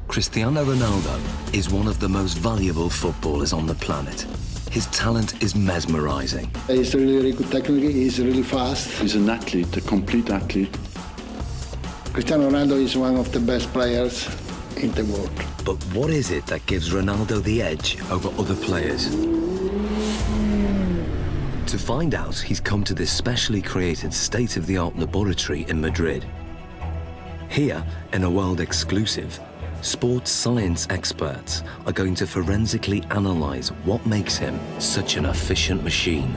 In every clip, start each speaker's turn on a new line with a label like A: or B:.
A: Cristiano Ronaldo is one of the most valuable footballers on the planet. His talent is mesmerizing.
B: He's really good technically, he's really fast.
C: He's an athlete, a complete athlete.
B: Cristiano Ronaldo is one of the best players in the world.
A: But what is it that gives Ronaldo the edge over other players? To find out, he's come to this specially created state-of-the-art laboratory in Madrid. Here, in a world exclusive, sports science experts are going to forensically analyze what makes him such an efficient machine.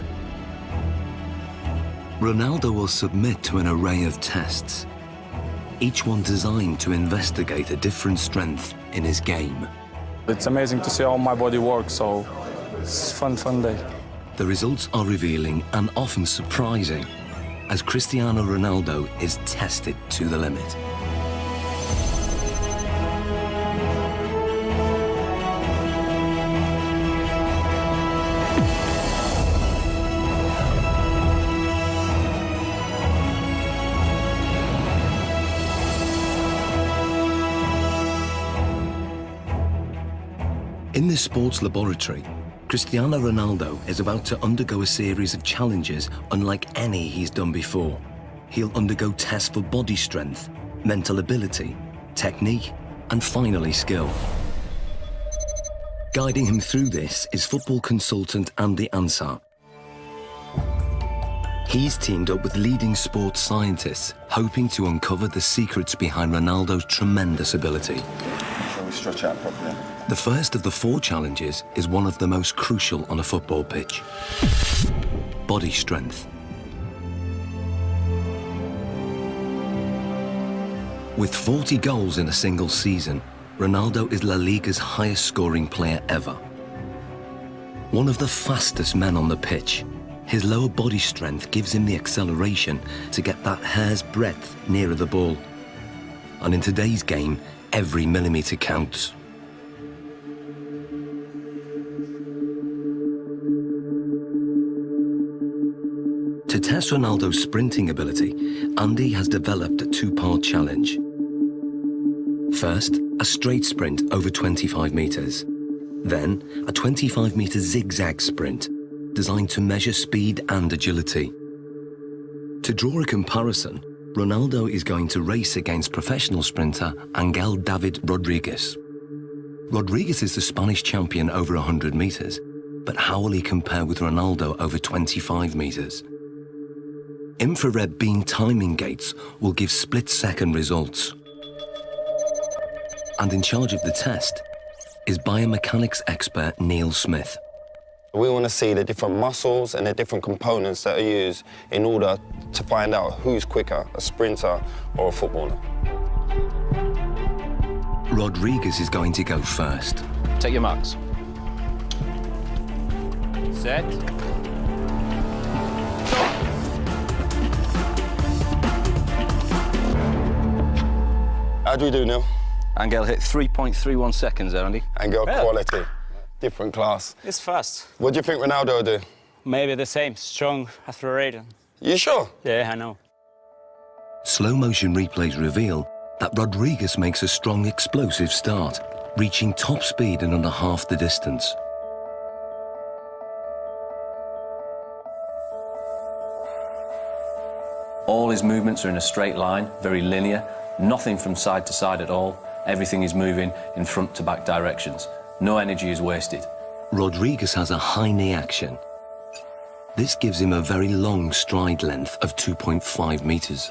A: Ronaldo will submit to an array of tests, each one designed to investigate a different strength in his game.
D: It's amazing to see how my body works, so it's a fun day.
A: The results are revealing and often surprising as Cristiano Ronaldo is tested to the limit. In this sports laboratory, Cristiano Ronaldo is about to undergo a series of challenges unlike any he's done before. He'll undergo tests for body strength, mental ability, technique, and finally skill. Guiding him through this is football consultant Andy Ansar. He's teamed up with leading sports scientists, hoping to uncover the secrets behind Ronaldo's tremendous ability.
C: Shall we stretch out properly?
A: The first of the 4 challenges is one of the most crucial on a football pitch: body strength. With 40 goals in a single season, Ronaldo is La Liga's highest scoring player ever. One of the fastest men on the pitch, his lower body strength gives him the acceleration to get that hair's breadth nearer the ball. And in today's game, every millimetre counts. To test Ronaldo's sprinting ability, Andy has developed a 2-part challenge. First, a straight sprint over 25 metres. Then, a 25-metre zigzag sprint, designed to measure speed and agility. To draw a comparison, Ronaldo is going to race against professional sprinter Angel David Rodriguez. Rodriguez is the Spanish champion over 100 metres, but how will he compare with Ronaldo over 25 metres? Infrared beam timing gates will give split-second results. And in charge of the test is biomechanics expert Neil Smith.
E: We want to see the different muscles and the different components that are used in order to find out who's quicker, a sprinter or a footballer.
A: Rodriguez is going to go first.
F: Take your marks. Set.
E: How do we do, Neil?
F: Angel hit 3.31 seconds there, Andy.
E: Angel quality, different class.
G: It's fast.
E: What do you think Ronaldo will do?
G: Maybe the same, strong, accelerated.
E: You sure?
G: Yeah, I know.
A: Slow-motion replays reveal that Rodriguez makes a strong, explosive start, reaching top speed in under half the distance.
H: All his movements are in a straight line, very linear, nothing from side to side at all. Everything is moving in front to back directions. No energy is wasted.
A: Rodriguez has a high knee action. This gives him a very long stride length of 2.5 metres.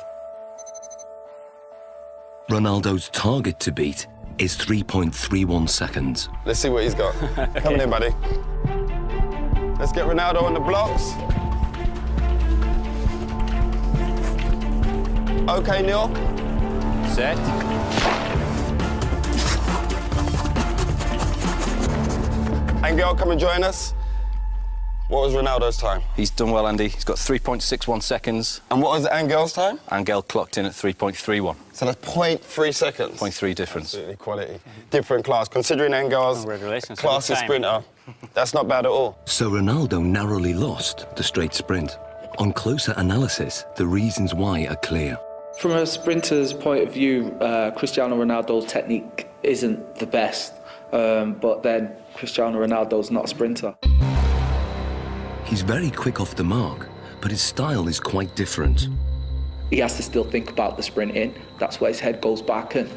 A: Ronaldo's target to beat is 3.31 seconds.
E: Let's see what he's got. Come in, buddy. Let's get Ronaldo on the blocks. Okay, Neil.
F: Set.
E: Angel, come and join us. What was Ronaldo's time?
F: He's done well, Andy. He's got 3.61 seconds.
E: And what was Angel's time?
F: Angel clocked in at 3.31.
E: So that's 0.3 seconds.
F: 0.3 difference.
E: Absolutely quality. Different class. Considering Angel's
G: Congratulations.
E: class of sprinter, that's not bad at all.
A: So Ronaldo narrowly lost the straight sprint. On closer analysis, the reasons why are clear.
I: From a sprinter's point of view, Cristiano Ronaldo's technique isn't the best, but then Cristiano Ronaldo's not a sprinter.
A: He's very quick off the mark, but his style is quite different.
I: He has to still think about the sprinting. That's where his head goes back. And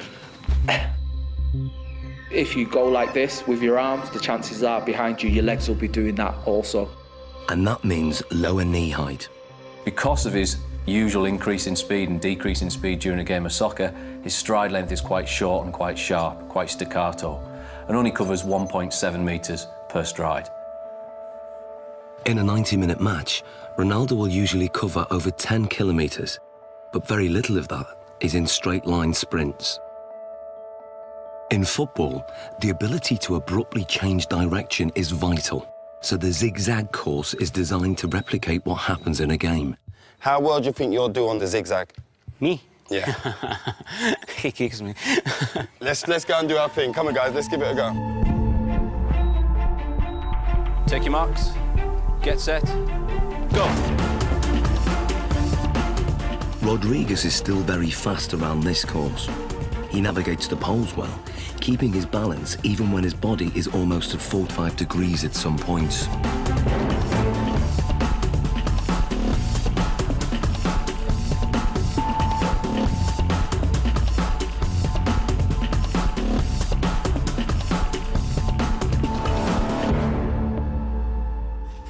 I: if you go like this with your arms, the chances are behind you, your legs will be doing that also.
A: And that means lower knee height.
H: Because of his usual increase in speed and decrease in speed during a game of soccer, his stride length is quite short and quite sharp, quite staccato, and only covers 1.7 metres per stride.
A: In a 90-minute match, Ronaldo will usually cover over 10 kilometres, but very little of that is in straight-line sprints. In football, the ability to abruptly change direction is vital, so the zigzag course is designed to replicate what happens in a game.
E: How well do you think you'll do on the zigzag?
G: Me?
E: Yeah.
G: He kicks me.
E: let's go and do our thing. Come on, guys, let's give it a go.
F: Take your marks. Get set. Go.
A: Rodriguez is still very fast around this course. He navigates the poles well, keeping his balance even when his body is almost at 45 degrees at some points.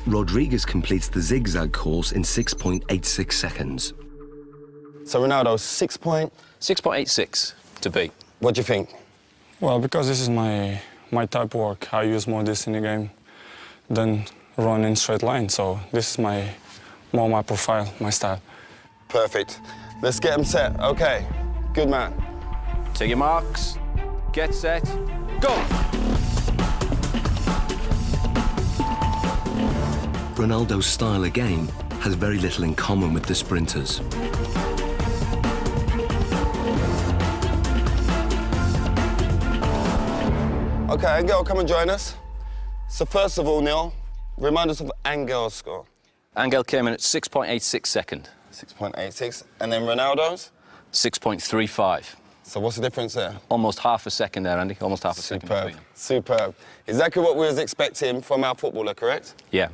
A: Rodriguez completes the zigzag course in 6.86 seconds.
E: So Ronaldo,
F: 6.86 to beat.
E: What do you think?
D: Well, because this is my type of work, I use more this in the game than run in straight line. So this is more my profile, my style.
E: Perfect. Let's get him set. Okay, good man.
F: Take your marks. Get set. Go.
A: Ronaldo's style again has very little in common with the sprinters.
E: Okay, Angel, come and join us. So first of all, Neil, remind us of Angel's score.
F: Angel came in at 6.86 second.
E: 6.86. And then Ronaldo's?
F: 6.35.
E: So what's the difference there?
F: Almost half a second there, Andy. Almost half a second between them.
E: Superb. Exactly what we was expecting from our footballer, correct?
F: Yeah.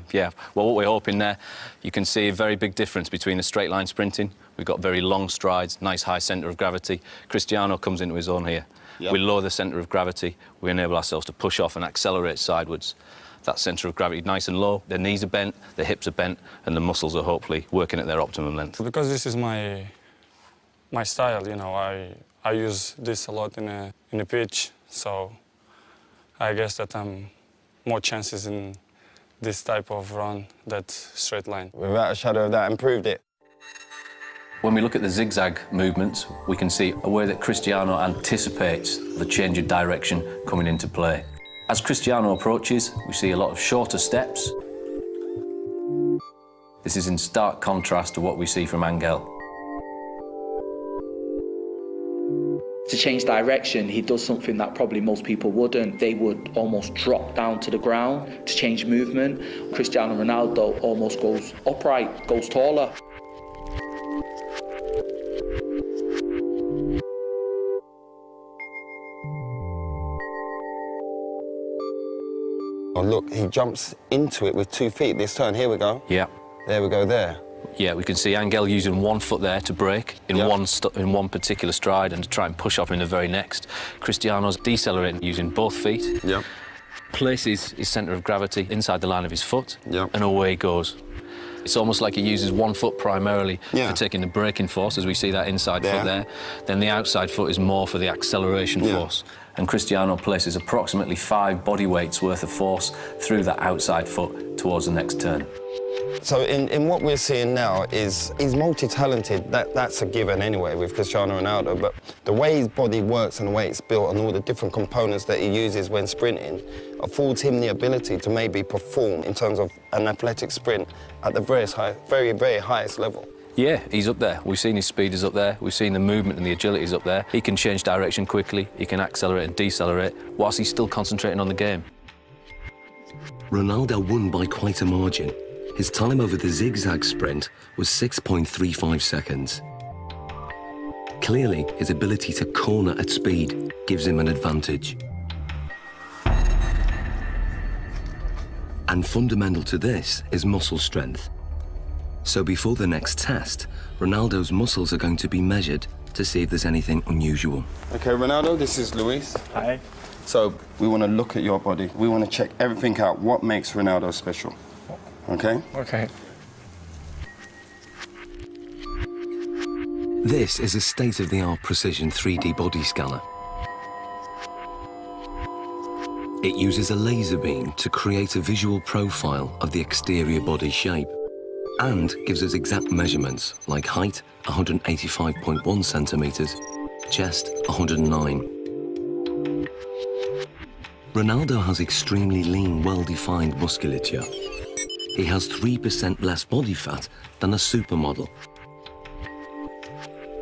F: Well, what we're hoping there, you can see a very big difference between a straight line sprinting. We've got very long strides, nice high centre of gravity. Cristiano comes into his own here. Yep. We lower the centre of gravity. We enable ourselves to push off and accelerate sidewards. That centre of gravity nice and low. Their knees are bent, their hips are bent, and the muscles are hopefully working at their optimum length.
D: Because this is my style, you know, I use this a lot in a pitch, so I guess that I'm more chances in this type of run that straight line.
E: Without a shadow of that, improved it.
H: When we look at the zigzag movements, we can see a way that Cristiano anticipates the change of direction coming into play. As Cristiano approaches, we see a lot of shorter steps. This is in stark contrast to what we see from Angel.
I: To change direction, he does something that probably most people wouldn't. They would almost drop down to the ground to change movement. Cristiano Ronaldo almost goes upright, goes taller.
E: Oh, look, he jumps into it with 2 feet this turn. Here we go.
F: Yeah.
E: There we go, there.
F: Yeah, we can see Angel using 1 foot there to break in one particular stride and to try and push off in the very next. Cristiano's decelerating using both feet.
E: Yep.
F: Places his centre of gravity inside the line of his foot,
E: Yep.
F: and away he goes. It's almost like he uses 1 foot primarily for taking the braking force, as we see that inside foot there. Then the outside foot is more for the acceleration force.
H: And Cristiano places approximately 5 body weights worth of force through that outside foot towards the next turn.
E: So in what we're seeing now is he's multi-talented. That's a given anyway with Cristiano Ronaldo, but the way his body works and the way it's built and all the different components that he uses when sprinting affords him the ability to maybe perform in terms of an athletic sprint at the very, very highest level.
F: Yeah, he's up there. We've seen his speed is up there. We've seen the movement and the agility is up there. He can change direction quickly. He can accelerate and decelerate whilst he's still concentrating on the game.
A: Ronaldo won by quite a margin. His time over the zigzag sprint was 6.35 seconds. Clearly, his ability to corner at speed gives him an advantage. And fundamental to this is muscle strength. So before the next test, Ronaldo's muscles are going to be measured to see if there's anything unusual.
E: Okay, Ronaldo, this is Luis.
D: Hi.
E: So we want to look at your body. We want to check everything out. What makes Ronaldo special? Okay?
D: Okay.
A: This is a state-of-the-art precision 3D body scanner. It uses a laser beam to create a visual profile of the exterior body shape and gives us exact measurements like height, 185.1 centimeters, chest, 109. Ronaldo has extremely lean, well-defined musculature. He has 3% less body fat than a supermodel.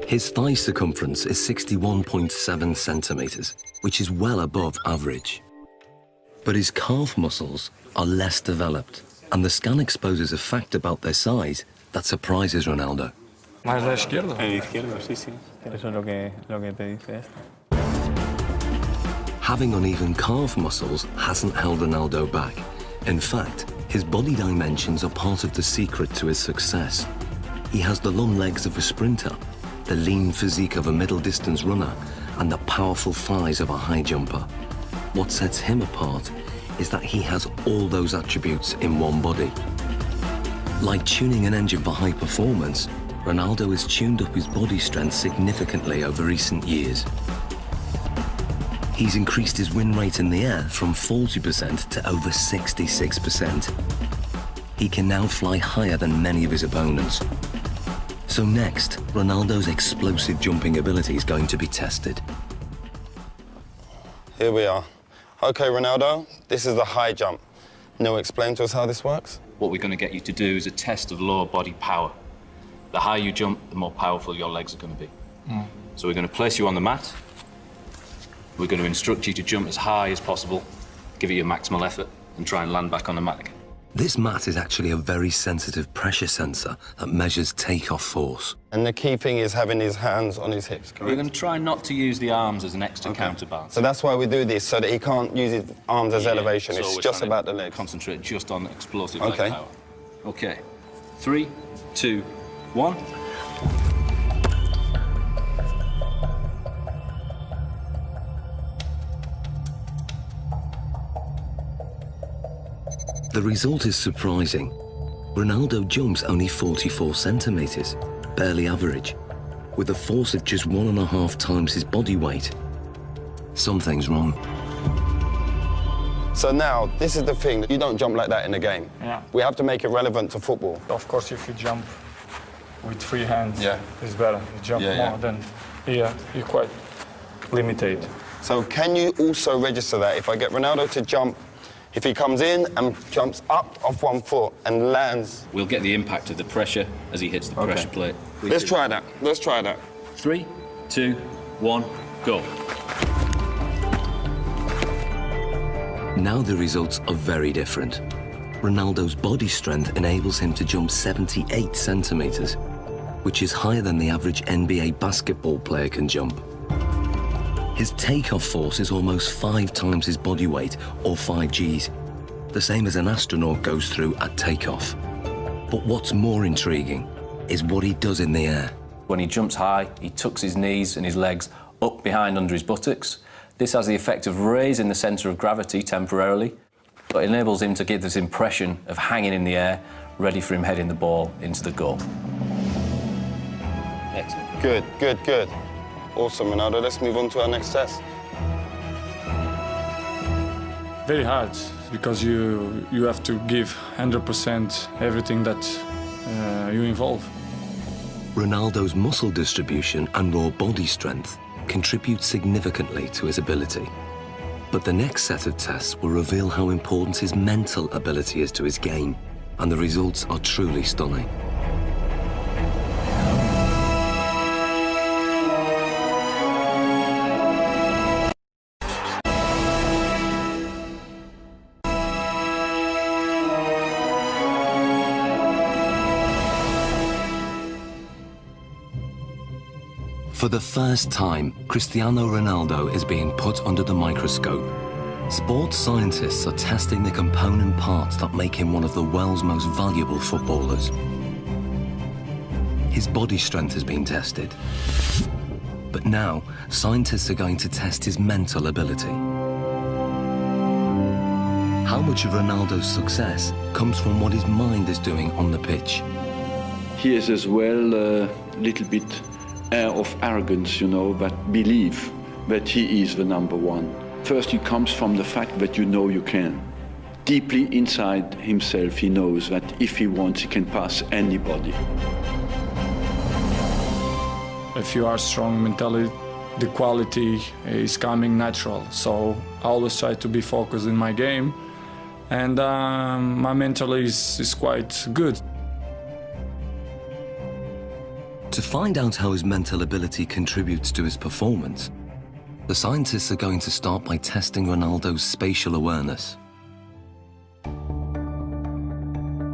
A: His thigh circumference is 61.7 centimeters, which is well above average. But his calf muscles are less developed, and the scan exposes a fact about their size that surprises Ronaldo.
D: ¿Más la izquierda?
G: El izquierdo, sí, sí. Eso es lo que te dice esto.
A: Having uneven calf muscles hasn't held Ronaldo back. In fact, his body dimensions are part of the secret to his success. He has the long legs of a sprinter, the lean physique of a middle-distance runner, and the powerful thighs of a high jumper. What sets him apart is that he has all those attributes in one body. Like tuning an engine for high performance, Ronaldo has tuned up his body strength significantly over recent years. He's increased his win rate in the air from 40% to over 66%. He can now fly higher than many of his opponents. So next, Ronaldo's explosive jumping ability is going to be tested.
E: Here we are. Okay, Ronaldo, this is the high jump. Now explain to us how this works.
H: What we're going to get you to do is a test of lower body power. The higher you jump, the more powerful your legs are going to be. So we're going to place you on the mat. We're going to instruct you to jump as high as possible, give it your maximal effort, and try and land back on the mat again.
A: This mat is actually a very sensitive pressure sensor that measures takeoff force.
E: And the key thing is having his hands on his hips, correct?
H: We're going to try not to use the arms as an extra counterbalance.
E: So that's why we do this, so that he can't use his arms as elevation.
H: So
E: It's
H: we're
E: just
H: trying
E: about
H: to
E: the legs.
H: Concentrate just on explosive
E: Okay.
H: leg power. Okay. 3, 2, 1.
A: The result is surprising. Ronaldo jumps only 44 centimeters, barely average, with a force of just 1.5 times his body weight. Something's wrong.
E: So now, this is the thing, you don't jump like that in the game.
D: Yeah.
E: We have to make it relevant to football.
D: Of course, if you jump with free hands,
E: Yeah.
D: it's better. You jump
E: Yeah,
D: more than here, you're quite limited.
E: So can you also register that? If I get Ronaldo to jump, if he comes in and jumps up off one foot and lands.
H: We'll get the impact of the pressure as he hits the pressure plate.
E: Let's try that. Let's try that.
H: 3, 2, 1, go.
A: Now the results are very different. Ronaldo's body strength enables him to jump 78 centimeters, which is higher than the average NBA basketball player can jump. His takeoff force is almost 5 times his body weight, or 5 Gs, the same as an astronaut goes through at takeoff. But what's more intriguing is what he does in the air.
H: When he jumps high, he tucks his knees and his legs up behind under his buttocks. This has the effect of raising the centre of gravity temporarily, but enables him to give this impression of hanging in the air, ready for him heading the ball into the goal. Excellent.
E: Good, good, good. Awesome, Ronaldo. Let's move on to our next test.
D: Very hard, because you have to give 100% everything that you involve.
A: Ronaldo's muscle distribution and raw body strength contribute significantly to his ability. But the next set of tests will reveal how important his mental ability is to his game, and the results are truly stunning. For the first time, Cristiano Ronaldo is being put under the microscope. Sports scientists are testing the component parts that make him one of the world's most valuable footballers. His body strength has been tested. But now, scientists are going to test his mental ability. How much of Ronaldo's success comes from what his mind is doing on the pitch?
C: He is as well a little bit air of arrogance, you know, that believe that he is the number one. First, it comes from the fact that you know you can. Deeply inside himself, he knows that if he wants, he can pass anybody.
D: If you are strong mentally, the quality is coming natural. So I always try to be focused in my game, and my mental is quite good.
A: To find out how his mental ability contributes to his performance, the scientists are going to start by testing Ronaldo's spatial awareness.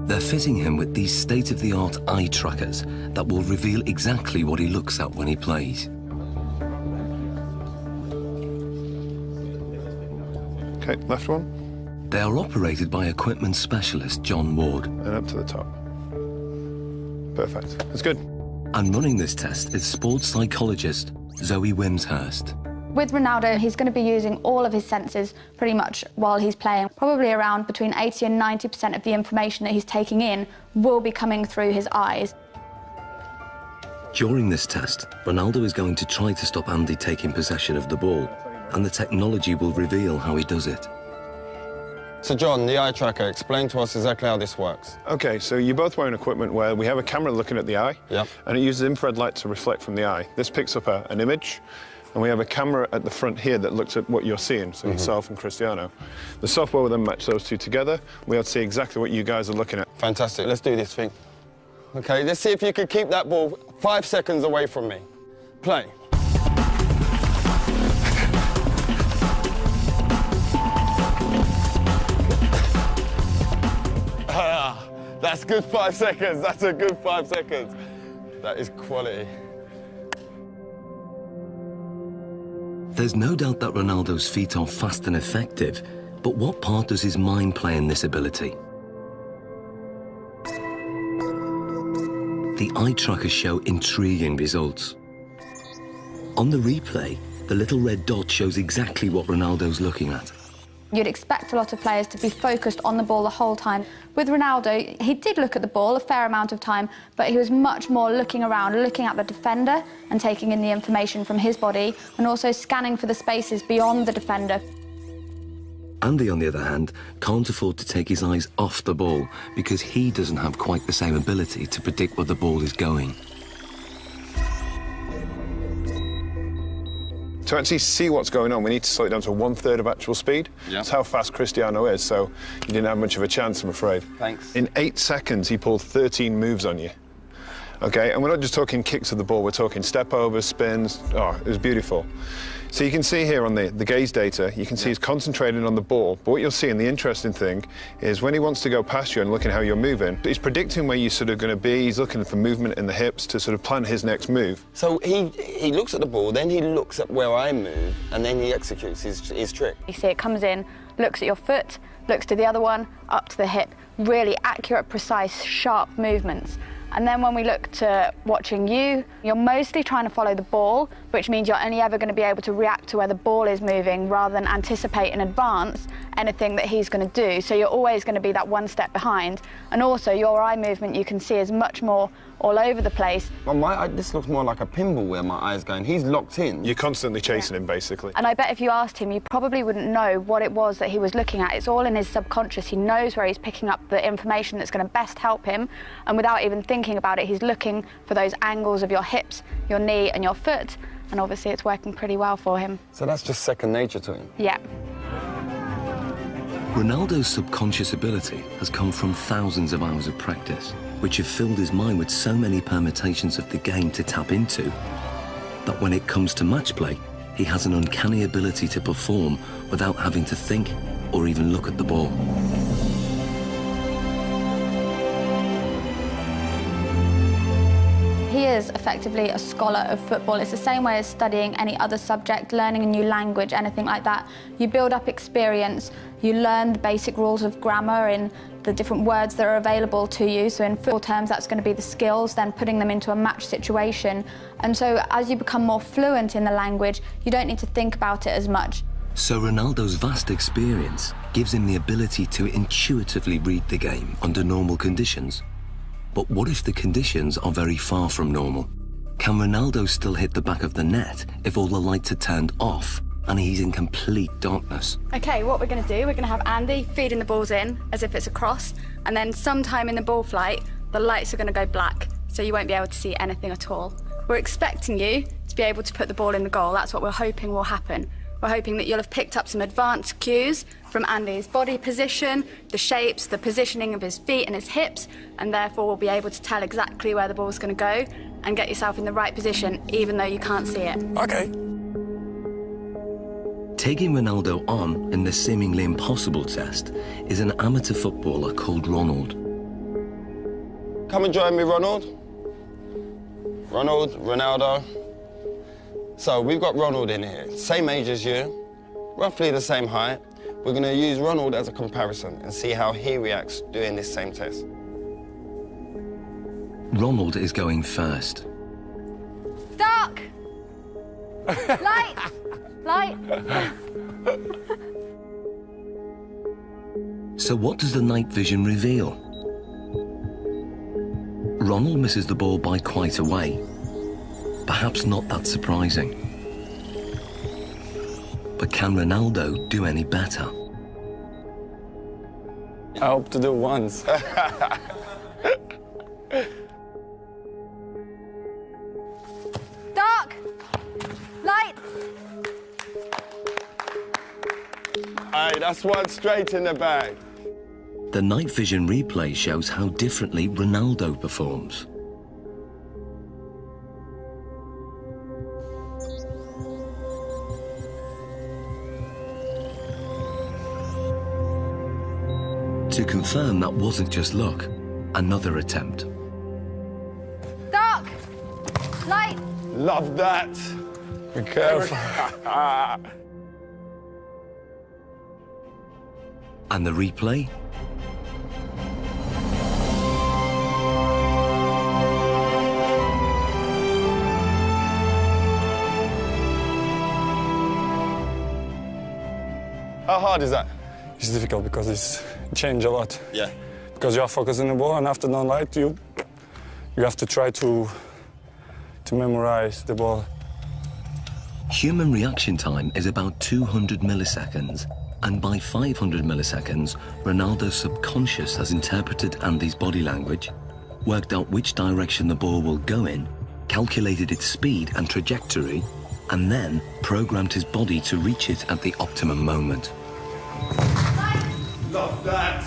A: They're fitting him with these state-of-the-art eye trackers that will reveal exactly what he looks at when he plays.
J: Okay, left one.
A: They are operated by equipment specialist John Ward.
J: And up to the top. Perfect. That's good.
A: And running this test is sports psychologist Zoe Wimshurst.
K: With Ronaldo, he's going to be using all of his senses pretty much while he's playing. Probably around between 80 and 90% of the information that he's taking in will be coming through his eyes.
A: During this test, Ronaldo is going to try to stop Andy taking possession of the ball, and the technology will reveal how he does it.
E: So John, the eye tracker, explain to us exactly how this works.
J: Okay, so you're both wearing equipment where we have a camera looking at the eye, and it uses infrared light to reflect from the eye. This picks up an image, and we have a camera at the front here that looks at what you're seeing, so yourself and Cristiano. The software will then match those two together. We'll see exactly what you guys are looking at.
E: Fantastic, let's do this thing. Okay, let's see if you can keep that ball 5 seconds away from me. Play. That's good 5 seconds. That's a good 5 seconds. That is quality.
A: There's no doubt that Ronaldo's feet are fast and effective, but what part does his mind play in this ability? The eye trackers show intriguing results. On the replay, the little red dot shows exactly what Ronaldo's looking at.
K: You'd expect a lot of players to be focused on the ball the whole time. With Ronaldo, he did look at the ball a fair amount of time, but he was much more looking around, looking at the defender and taking in the information from his body, and also scanning for the spaces beyond the defender.
A: Andy, on the other hand, can't afford to take his eyes off the ball because he doesn't have quite the same ability to predict where the ball is going.
J: To actually see what's going on, we need to slow it down to 1/3 of actual speed. That's how fast Cristiano is, so you didn't have much of a chance, I'm afraid.
E: Thanks.
J: In 8 seconds, he pulled 13 moves on you. Okay, and we're not just talking kicks of the ball, we're talking step-overs, spins. Oh, it was beautiful. So you can see here on the gaze data, you can see he's concentrating on the ball, but what you'll see, and the interesting thing, is when he wants to go past you and looking how you're moving, he's predicting where you're sort of going to be, he's looking for movement in the hips to sort of plan his next move.
E: So he looks at the ball, then he looks at where I move, and then he executes his trick.
K: You see it comes in, looks at your foot, looks to the other one, up to the hip. Really accurate, precise, sharp movements. And then when we look to watching you, you're mostly trying to follow the ball, which means you're only ever going to be able to react to where the ball is moving rather than anticipate in advance anything that he's going to do. So you're always going to be that one step behind. And also your eye movement you can see is much more all over the place.
E: Well, this looks more like a pinball where my eye's going. He's locked in.
J: You're constantly chasing him, basically.
K: And I bet if you asked him, you probably wouldn't know what it was that he was looking at. It's all in his subconscious. He knows where he's picking up the information that's going to best help him. And without even thinking about it, he's looking for those angles of your hips, your knee and your foot. And obviously it's working pretty well for him.
E: So that's just second nature to him?
K: Yeah.
A: Ronaldo's subconscious ability has come from thousands of hours of practice, which have filled his mind with so many permutations of the game to tap into, that when it comes to match play, he has an uncanny ability to perform without having to think or even look at the ball.
K: He Andy is effectively a scholar of football. It's the same way as studying any other subject, learning a new language, anything like that. You build up experience, you learn the basic rules of grammar in the different words that are available to you. So in football terms, that's going to be the skills, then putting them into a match situation. And so as you become more fluent in the language, you don't need to think about it as much.
A: So Ronaldo's vast experience gives him the ability to intuitively read the game under normal conditions. But what if the conditions are very far from normal? Can Ronaldo still hit the back of the net if all the lights are turned off and he's in complete darkness?
K: Okay, what we're going to do, we're going to have Andy feeding the balls in as if it's a cross, and then sometime in the ball flight, the lights are going to go black, so you won't be able to see anything at all. We're expecting you to be able to put the ball in the goal. That's what we're hoping will happen. We're hoping that you'll have picked up some advanced cues from Andy's body position, the shapes, the positioning of his feet and his hips, and therefore will be able to tell exactly where the ball's going to go and get yourself in the right position, even though you can't see it.
D: Okay.
A: Taking Ronaldo on in this seemingly impossible test is an amateur footballer called Ronald.
E: Come and join me, Ronald. Ronaldo. So we've got Ronald in here, same age as you, roughly the same height. We're going to use Ronald as a comparison and see how he reacts doing this same test.
A: Ronald is going first.
K: Dark! Light! Light!
A: So what does the night vision reveal? Ronald misses the ball by quite a way. Perhaps not that surprising. But can Ronaldo do any better?
D: I hope to do once.
K: Dark! Light!
E: Hey, that's one straight in the bag.
A: The night vision replay shows how differently Ronaldo performs. To confirm that wasn't just luck, another attempt.
K: Dark! Light!
E: Love that.
D: Be careful.
A: And the replay?
E: How hard is that?
D: It's difficult because it's changed a lot.
E: Yeah.
D: Because you are focusing the ball, and after the light, you have to try to memorize the ball.
A: Human reaction time is about 200 milliseconds, and by 500 milliseconds, Ronaldo's subconscious has interpreted Andy's body language, worked out which direction the ball will go in, calculated its speed and trajectory, and then programmed his body to reach it at the optimum moment.
E: Love that.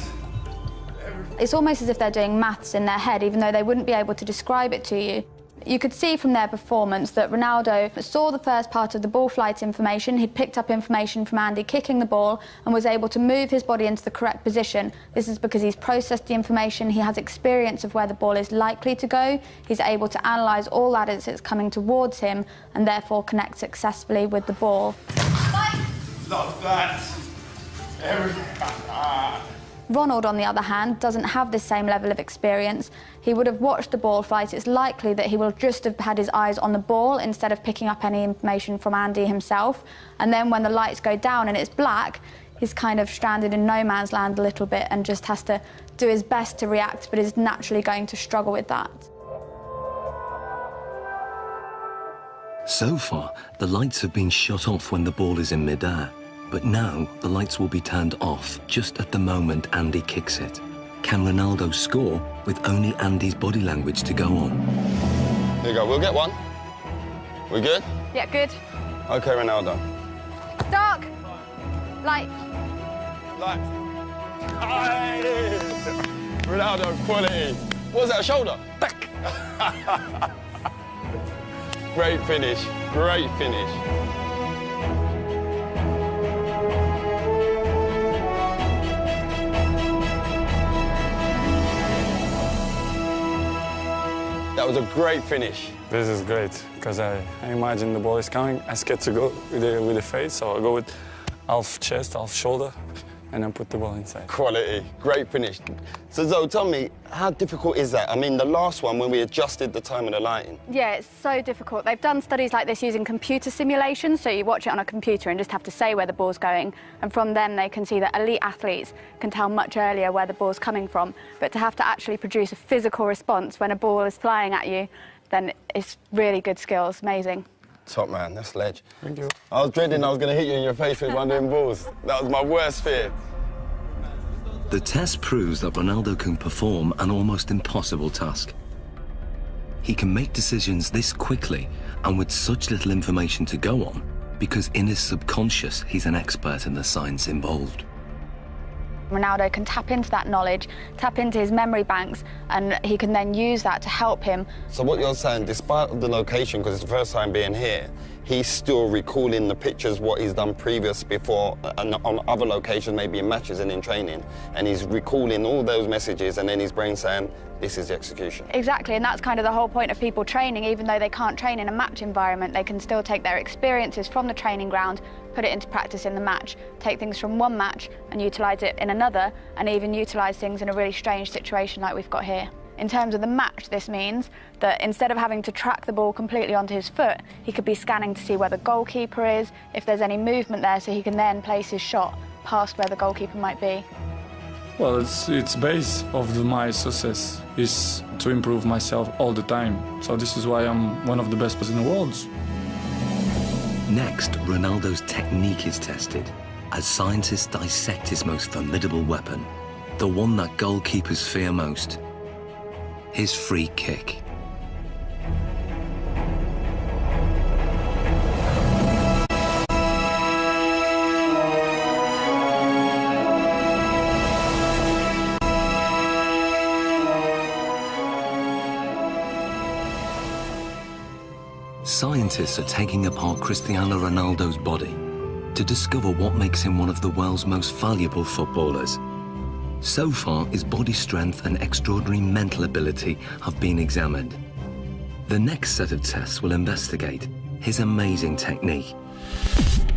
K: It's almost as if they're doing maths in their head, even though they wouldn't be able to describe it to you. You could see from their performance that Ronaldo saw the first part of the ball flight information. He'd picked up information from Andy kicking the ball and was able to move his body into the correct position. This is because he's processed the information, he has experience of where the ball is likely to go, he's able to analyse all that as it's coming towards him and therefore connect successfully with the ball.
E: Love that.
K: Ronald, on the other hand, doesn't have this same level of experience. He would have watched the ball flight. It's likely that he will just have had his eyes on the ball instead of picking up any information from Andy himself. And then when the lights go down and it's black, he's kind of stranded in no man's land a little bit and just has to do his best to react, but is naturally going to struggle with that.
A: So far, the lights have been shut off when the ball is in midair. But now, the lights will be turned off just at the moment Andy kicks it. Can Ronaldo score with only Andy's body language to go on?
E: Here you go, we'll get one. We good?
K: Yeah, good.
E: Okay, Ronaldo.
K: Dark. Light.
E: Light. Aye. Ronaldo, quality. What was that, a shoulder? Back. Great finish, great finish. That That was a great finish.
D: This is great, because I imagine the ball is coming. I scared to go with the face, so I go with half chest, half shoulder, and then put the ball inside.
E: Quality, great finish. So Zoe, tell me, how difficult is that? I mean, the last one, when we adjusted the time of the lighting.
K: Yeah, it's so difficult. They've done studies like this using computer simulations, so you watch it on a computer and just have to say where the ball's going, and from them they can see that elite athletes can tell much earlier where the ball's coming from, but to have to actually produce a physical response when a ball is flying at you, then it's really good skills, amazing.
E: Top man, that's ledge.
D: Thank you.
E: I was dreading I was going to hit you in your face with one of them balls. That was my worst fear.
A: The test proves that Ronaldo can perform an almost impossible task. He can make decisions this quickly and with such little information to go on because in his subconscious he's an expert in the science involved.
K: Ronaldo can tap into that knowledge, tap into his memory banks, and he can then use that to help him.
E: So what you're saying, despite the location, because it's the first time being here, he's still recalling the pictures, what he's done previous before, and on other locations, maybe in matches and in training, and he's recalling all those messages, and then his brain saying, this is the execution.
K: Exactly, and that's kind of the whole point of people training. Even though they can't train in a match environment, they can still take their experiences from the training ground, put it into practice in the match, take things from one match and utilise it in another, and even utilise things in a really strange situation like we've got here. In terms of the match, this means that instead of having to track the ball completely onto his foot, he could be scanning to see where the goalkeeper is, if there's any movement there, so he can then place his shot past where the goalkeeper might be.
D: Well, it's base of my success is to improve myself all the time. So this is why I'm one of the best players in the world.
A: Next, Ronaldo's technique is tested as scientists dissect his most formidable weapon, the one that goalkeepers fear most, his free kick. Scientists are taking apart Cristiano Ronaldo's body to discover what makes him one of the world's most valuable footballers. So far, his body strength and extraordinary mental ability have been examined. The next set of tests will investigate his amazing technique.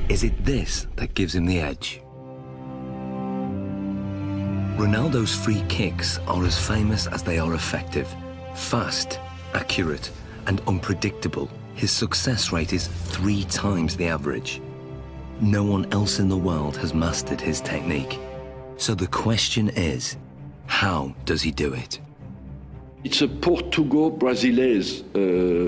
A: Is it this that gives him the edge? Ronaldo's free kicks are as famous as they are effective. Fast, accurate, and unpredictable, his success rate is 3 times the average. No one else in the world has mastered his technique. So the question is, how does he do it?
C: It's a Portugal-Brasile's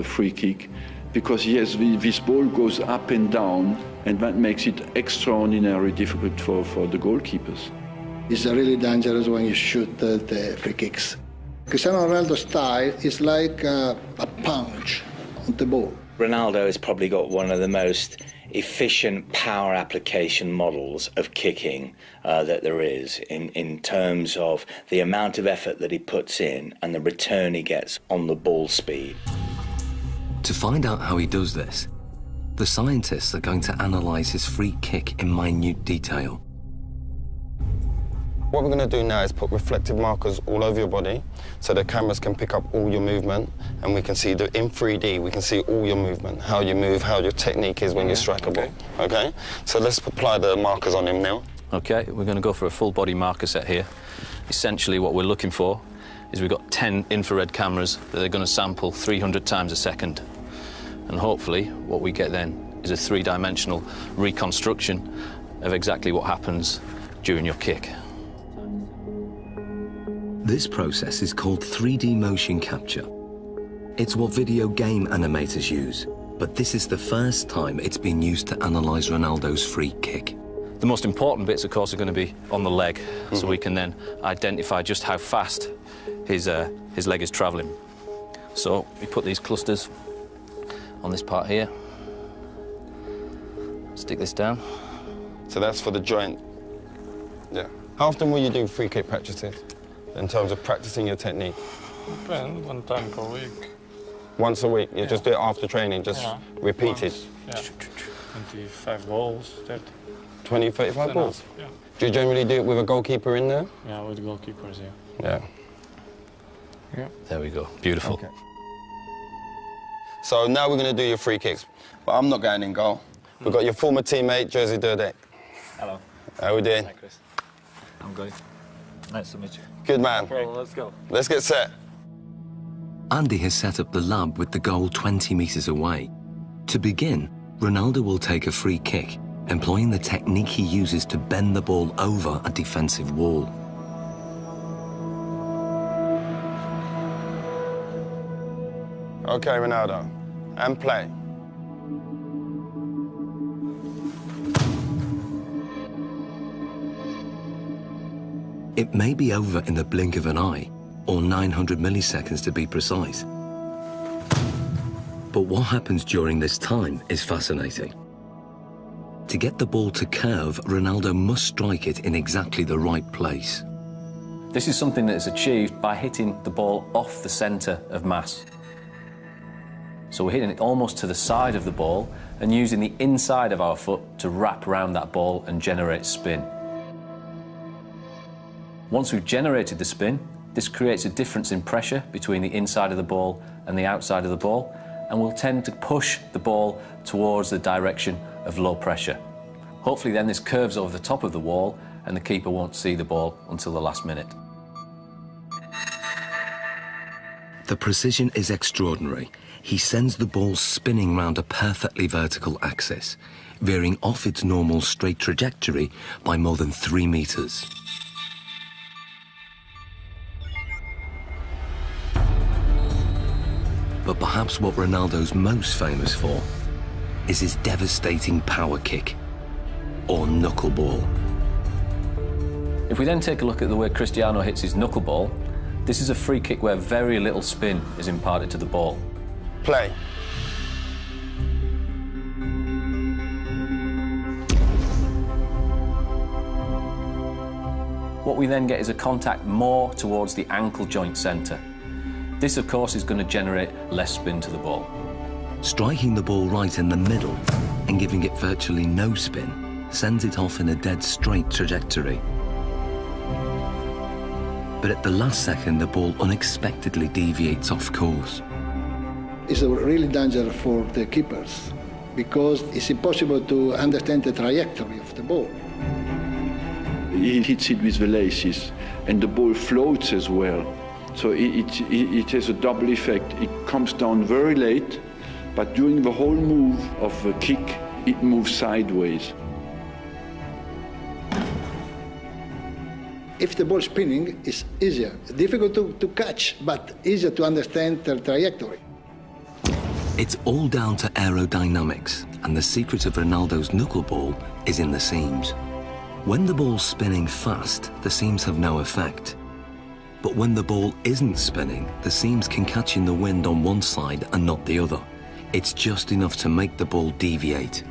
C: free kick, because yes, this ball goes up and down, and that makes it extraordinarily difficult for the goalkeepers.
B: It's really dangerous when you shoot the free kicks. Cristiano Ronaldo's style is like a punch on the ball.
L: Ronaldo has probably got one of the most efficient power application models of kicking that there is in terms of the amount of effort that he puts in and the return he gets on the ball speed.
A: To find out how he does this, the scientists are going to analyse his free kick in minute detail.
E: What we're going to do now is put reflective markers all over your body so the cameras can pick up all your movement, and we can see in 3D, we can see all your movement, how you move, how your technique is when you strike a ball. Okay? So let's apply the markers on him now.
F: Okay, we're going to go for a full body marker set here. Essentially what we're looking for is we've got 10 infrared cameras that are going to sample 300 times a second. And hopefully what we get then is a 3-dimensional reconstruction of exactly what happens during your kick.
A: This process is called 3D motion capture. It's what video game animators use, but this is the first time it's been used to analyse Ronaldo's free kick.
F: The most important bits, of course, are going to be on the leg, so we can then identify just how fast his leg is travelling. So we put these clusters on this part here. Stick this down.
E: So that's for the joint. Yeah. How often will you do free kick practices in terms of practicing your technique?
D: Depends, 1 time per week.
E: Once a week? You just do it after training, just repeat it?
D: Yeah. 25 goals, 30.
E: 20, 35 balls?
D: Yeah.
E: Do you generally do it with a goalkeeper in there?
D: Yeah, with goalkeepers,
E: Yeah.
F: There we go. Beautiful.
E: Okay. So now we're going to do your free kicks. But I'm not going in goal. We've got your former teammate, Jerzy Dudek.
G: Hello.
E: How we doing?
G: Hi, Chris. I'm good. Nice to meet you.
E: Good man.
G: Well, let's go.
E: Let's get set.
A: Andy has set up the lab with the goal 20 metres away. To begin, Ronaldo will take a free kick, employing the technique he uses to bend the ball over a defensive wall.
E: OK, Ronaldo. And play.
A: It may be over in the blink of an eye, or 900 milliseconds to be precise. But what happens during this time is fascinating. To get the ball to curve, Ronaldo must strike it in exactly the right place.
H: This is something that is achieved by hitting the ball off the centre of mass. So we're hitting it almost to the side of the ball and using the inside of our foot to wrap around that ball and generate spin. Once we've generated the spin, this creates a difference in pressure between the inside of the ball and the outside of the ball, and will tend to push the ball towards the direction of low pressure. Hopefully then this curves over the top of the wall and the keeper won't see the ball until the last minute.
A: The precision is extraordinary. He sends the ball spinning round a perfectly vertical axis, veering off its normal straight trajectory by more than 3 metres. But perhaps what Ronaldo's most famous for is his devastating power kick, or knuckleball.
H: If we then take a look at the way Cristiano hits his knuckleball, this is a free kick where very little spin is imparted to the ball.
E: Play.
H: What we then get is a contact more towards the ankle joint centre. This, of course, is going to generate less spin to the ball.
A: Striking the ball right in the middle and giving it virtually no spin sends it off in a dead straight trajectory. But at the last second, the ball unexpectedly deviates off course.
B: It's a really danger for the keepers because it's impossible to understand the trajectory of the ball.
C: He hits it with the laces, and the ball floats as well. So it has a double effect. It comes down very late, but during the whole move of the kick, it moves sideways.
B: If the ball spinning, it's easier. Difficult to catch, but easier to understand the trajectory.
A: It's all down to aerodynamics, and the secret of Ronaldo's knuckleball is in the seams. When the ball's spinning fast, the seams have no effect. But when the ball isn't spinning, the seams can catch in the wind on one side and not the other. It's just enough to make the ball deviate.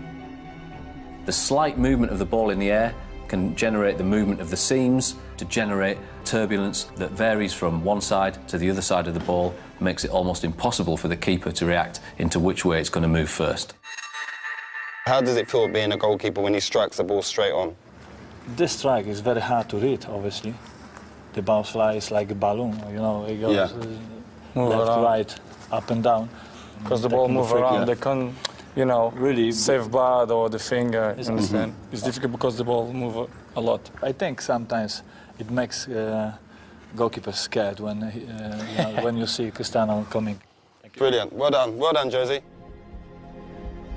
H: The slight movement of the ball in the air can generate the movement of the seams to generate turbulence that varies from one side to the other side of the ball, makes it almost impossible for the keeper to react into which way it's going to move first.
E: How does it feel being a goalkeeper when he strikes the ball straight on?
G: This strike is very hard to read, obviously. The bounce fly is like a balloon, you know, it goes left, right, up and down.
D: Because the ball moves around, they can't, you know, really save bad or the finger, you understand? It's difficult because the ball moves a lot.
G: I think sometimes it makes goalkeepers scared when, you know, when you see Cristiano coming.
E: Brilliant. Well done, Jerzy.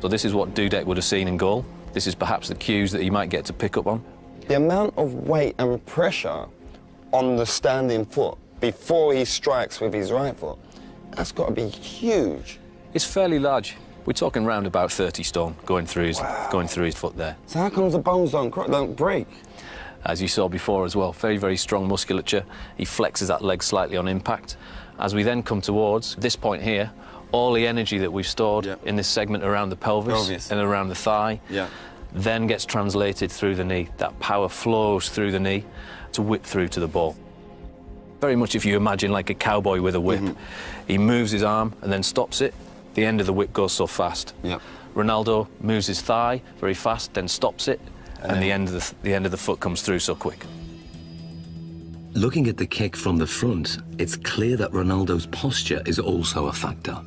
H: So this is what Dudek would have seen in goal. This is perhaps the cues that he might get to pick up on.
E: The amount of weight and pressure on the standing foot before he strikes with his right foot, that's got to be huge.
H: It's fairly large. We're talking round about 30 stone going through his foot there.
E: So how comes the bones don't break?
H: As you saw before as well, very, very strong musculature. He flexes that leg slightly on impact. As we then come towards this point here, all the energy that we've stored in this segment around the pelvis and around the thigh then gets translated through the knee. That power flows through the knee to whip through to the ball. Very much if you imagine like a cowboy with a whip. He moves his arm and then stops it. The end of the whip goes so fast. Ronaldo moves his thigh very fast, then stops it, and the end of the foot comes through so quick.
A: Looking at the kick from the front, it's clear that Ronaldo's posture is also a factor.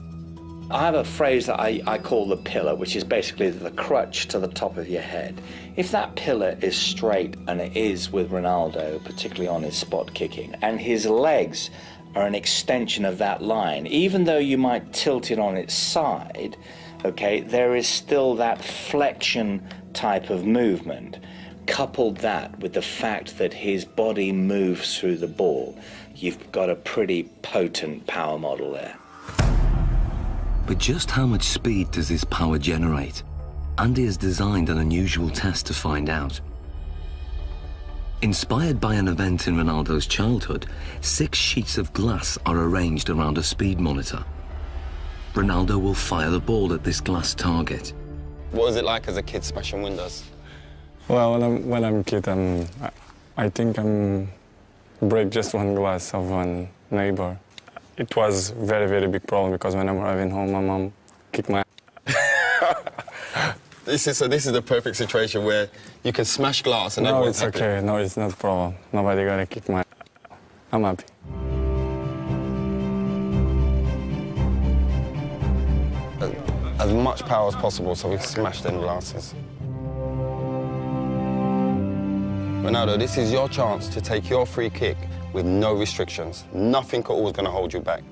L: I have a phrase that I call the pillar, which is basically the crutch to the top of your head. If that pillar is straight, and it is with Ronaldo, particularly on his spot kicking, and his legs are an extension of that line, even though you might tilt it on its side, okay, there is still that flexion type of movement. Couple that with the fact that his body moves through the ball, you've got a pretty potent power model there.
A: But just how much speed does this power generate? Andy has designed an unusual test to find out. Inspired by an event in Ronaldo's childhood, 6 sheets of glass are arranged around a speed monitor. Ronaldo will fire the ball at this glass target.
E: What was it like as a kid smashing windows?
D: Well, when I'm a kid, I think I'm break just one glass of one neighbor. It was very, very big problem because when I'm arriving home, my mom kicked my
E: This is the perfect situation where you can smash glass and
D: No,
E: everyone's
D: it's okay. No, it's not a problem. Nobody gonna kick my... I'm happy.
E: As much power as possible so we can smash them glasses. Ronaldo, this is your chance to take your free kick with no restrictions. Nothing at all is going to hold you back.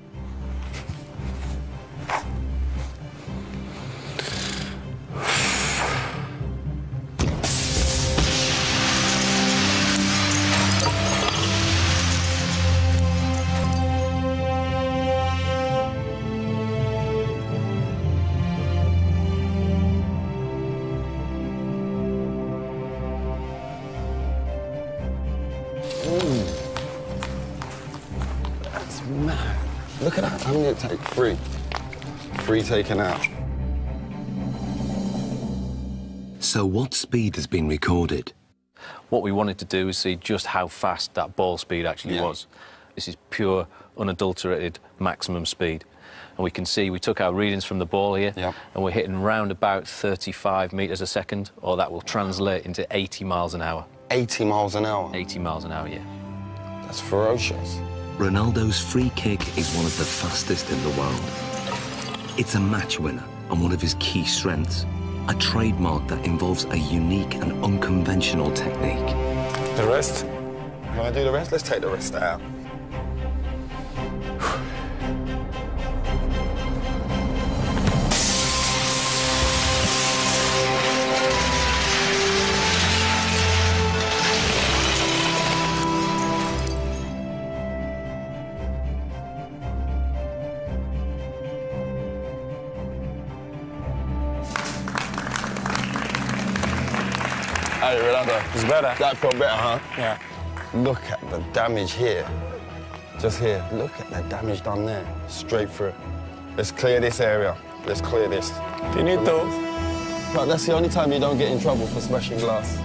E: That's mad. Look at that. How many did it take? 3. 3 taken out.
A: So what speed has been recorded?
F: What we wanted to do is see just how fast that ball speed actually was. This is pure, unadulterated maximum speed. And we can see we took our readings from the ball here, and we're hitting round about 35 metres a second, or that will translate into 80 miles an hour.
E: 80 miles an hour?
F: 80 miles an hour, yeah.
E: That's ferocious.
A: Ronaldo's free kick is one of the fastest in the world. It's a match winner and one of his key strengths, a trademark that involves a unique and unconventional technique.
D: The rest?
E: You want to do the rest? Let's take the rest out. Hey, Ronaldo.
D: It's better.
E: That felt better, huh?
D: Yeah.
E: Look at the damage here. Just here. Look at the damage done there. Straight through. Let's clear this area. Let's clear this.
D: Finito.
E: But that's the only time you don't get in trouble for smashing glass.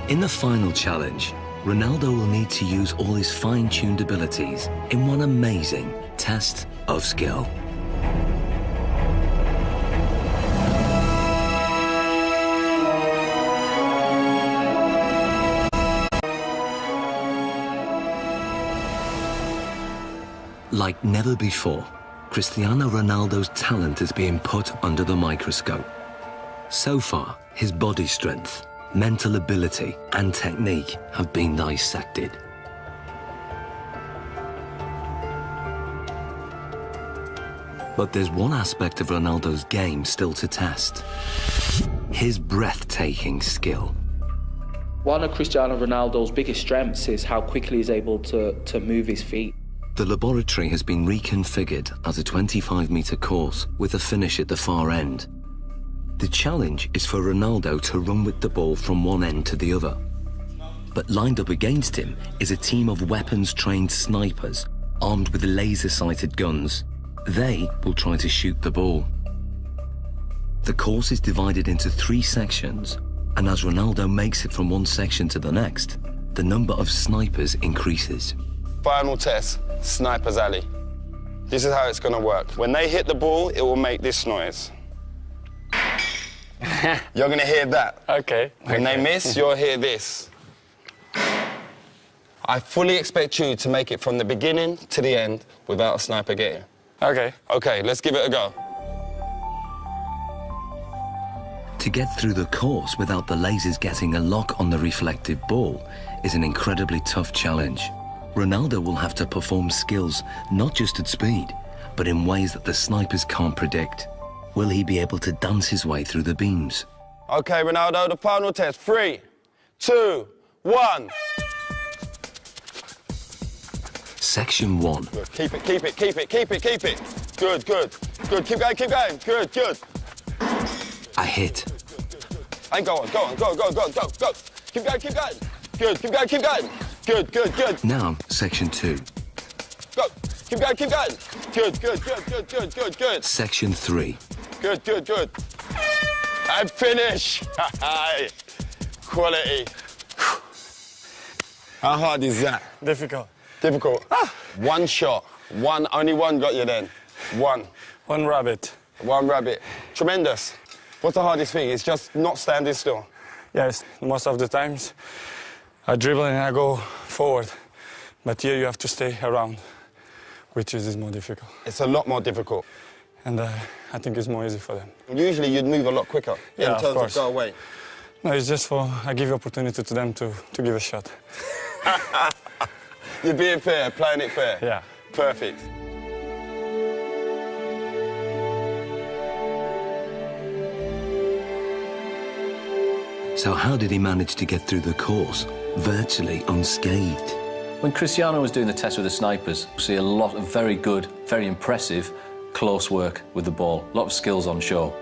A: In the final challenge, Ronaldo will need to use all his fine-tuned abilities in one amazing test of skill. Like never before, Cristiano Ronaldo's talent is being put under the microscope. So far, his body strength, mental ability, and technique have been dissected. But there's one aspect of Ronaldo's game still to test: his breathtaking skill.
I: One of Cristiano Ronaldo's biggest strengths is how quickly he's able to move his feet.
A: The laboratory has been reconfigured as a 25-metre course with a finish at the far end. The challenge is for Ronaldo to run with the ball from one end to the other. But lined up against him is a team of weapons-trained snipers armed with laser-sighted guns. They will try to shoot the ball. The course is divided into 3 sections, and as Ronaldo makes it from one section to the next, the number of snipers increases.
E: Final test, Sniper's Alley. This is how it's gonna work. When they hit the ball, it will make this noise. You're gonna hear that.
D: Okay.
E: When they miss, you'll hear this. I fully expect you to make it from the beginning to the end without a sniper getting.
D: Okay.
E: Okay, let's give it a go.
A: To get through the course without the lasers getting a lock on the reflective ball is an incredibly tough challenge. Ronaldo will have to perform skills not just at speed, but in ways that the snipers can't predict. Will he be able to dance his way through the beams?
E: Okay, Ronaldo, the final test. 3, 2, 1.
A: Section 1.
E: Good. Keep it, keep it, keep it, keep it, keep it. Good, good, good. Keep going, keep going. Good, good.
A: A hit.
E: And go on, go on, go, go, go, go, go. Keep going, keep going. Good, keep going, keep going. Good, good, good.
A: Now, section 2.
E: Go. Keep going, keep going. Good, good, good, good, good, good, good.
A: Section 3.
E: Good, good, good. And finish. Quality. How hard is that?
D: Difficult.
E: Difficult. One shot. Only one got you then. One.
D: One rabbit.
E: One rabbit. Tremendous. What's the hardest thing? It's just not standing still.
D: Yes, most of the times I dribble and I go forward. But here you have to stay around, which is more difficult.
E: It's a lot more difficult.
D: And I think it's more easy for them.
E: Usually you'd move a lot quicker in terms of go away.
D: No, it's just I give opportunity to them to give a shot.
E: You're being fair, playing it fair.
D: Yeah.
E: Perfect.
A: So how did he manage to get through the course, virtually unscathed?
H: When Cristiano was doing the test with the snipers, we see a lot of very good, very impressive close work with the ball. A lot of skills on show.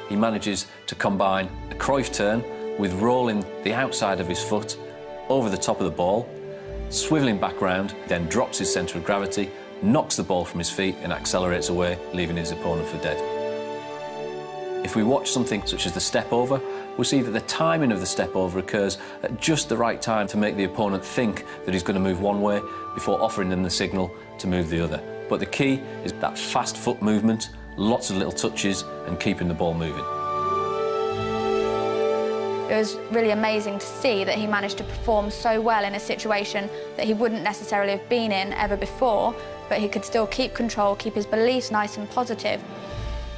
H: He manages to combine a Cruyff turn with rolling the outside of his foot over the top of the ball, swivelling back round, then drops his centre of gravity, knocks the ball from his feet and accelerates away, leaving his opponent for dead. If we watch something such as the step over, we'll see that the timing of the step over occurs at just the right time to make the opponent think that he's going to move one way before offering them the signal to move the other. But the key is that fast foot movement, lots of little touches and keeping the ball moving.
K: It was really amazing to see that he managed to perform so well in a situation that he wouldn't necessarily have been in ever before, but he could still keep control, keep his beliefs nice and positive.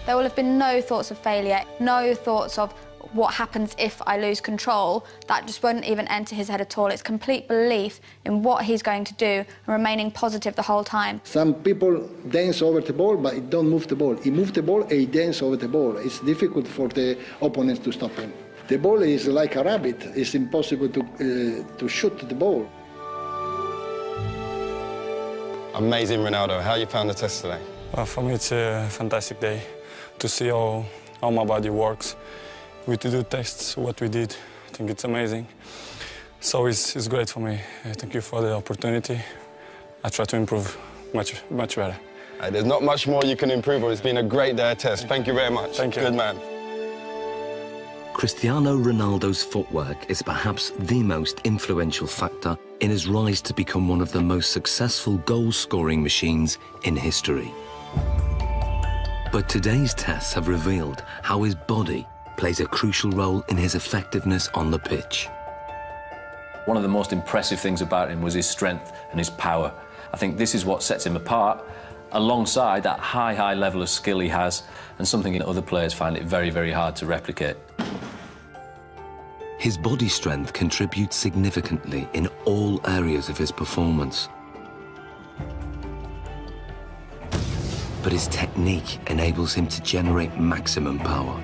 K: There will have been no thoughts of failure, no thoughts of what happens if I lose control. That just won't even enter his head at all. It's complete belief in what he's going to do and remaining positive the whole time.
B: Some people dance over the ball, but he don't move the ball. He moves the ball and he dances over the ball. It's difficult for the opponents to stop him. The ball is like a rabbit. It's impossible to shoot the ball.
E: Amazing, Ronaldo. How you found the test today?
D: Well, for me, it's a fantastic day to see how my body works. We do tests, what we did. I think it's amazing. So it's great for me. Thank you for the opportunity. I try to improve much better.
E: There's not much more you can improve on. It's been a great day of test. Thank you very much.
D: Thank you.
E: Good man.
A: Cristiano Ronaldo's footwork is perhaps the most influential factor in his rise to become one of the most successful goal-scoring machines in history. But today's tests have revealed how his body plays a crucial role in his effectiveness on the pitch.
H: One of the most impressive things about him was his strength and his power. I think this is what sets him apart, alongside that high level of skill he has, and something that other players find it very hard to replicate.
A: His body strength contributes significantly in all areas of his performance. But his technique enables him to generate maximum power.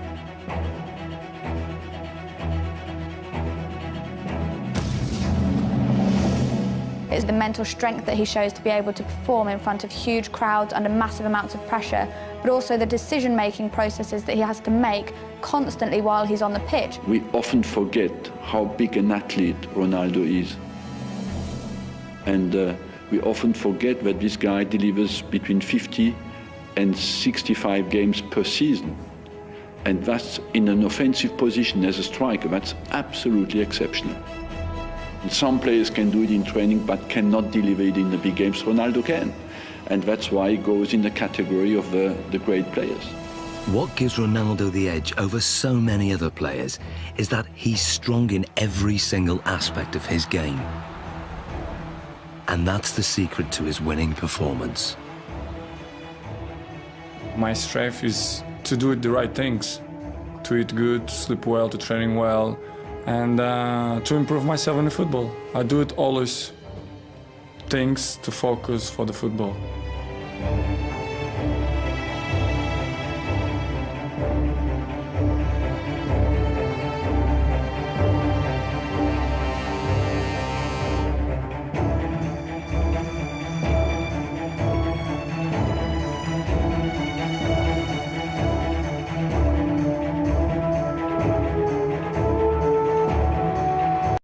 K: It's the mental strength that he shows to be able to perform in front of huge crowds under massive amounts of pressure, but also the decision-making processes that he has to make constantly while he's on the pitch.
C: We often forget how big an athlete Ronaldo is. And we often forget that this guy delivers between 50 and 65 games per season. And that's in an offensive position as a striker. That's absolutely exceptional. And some players can do it in training but cannot deliver it in the big games. Ronaldo can. And that's why he goes in the category of the great players.
A: What gives Ronaldo the edge over so many other players is that he's strong in every single aspect of his game. And that's the secret to his winning performance.
D: My strength is to do the right things, to eat good, to sleep well, to training well, and to improve myself in the football. I do it always things to focus for the football.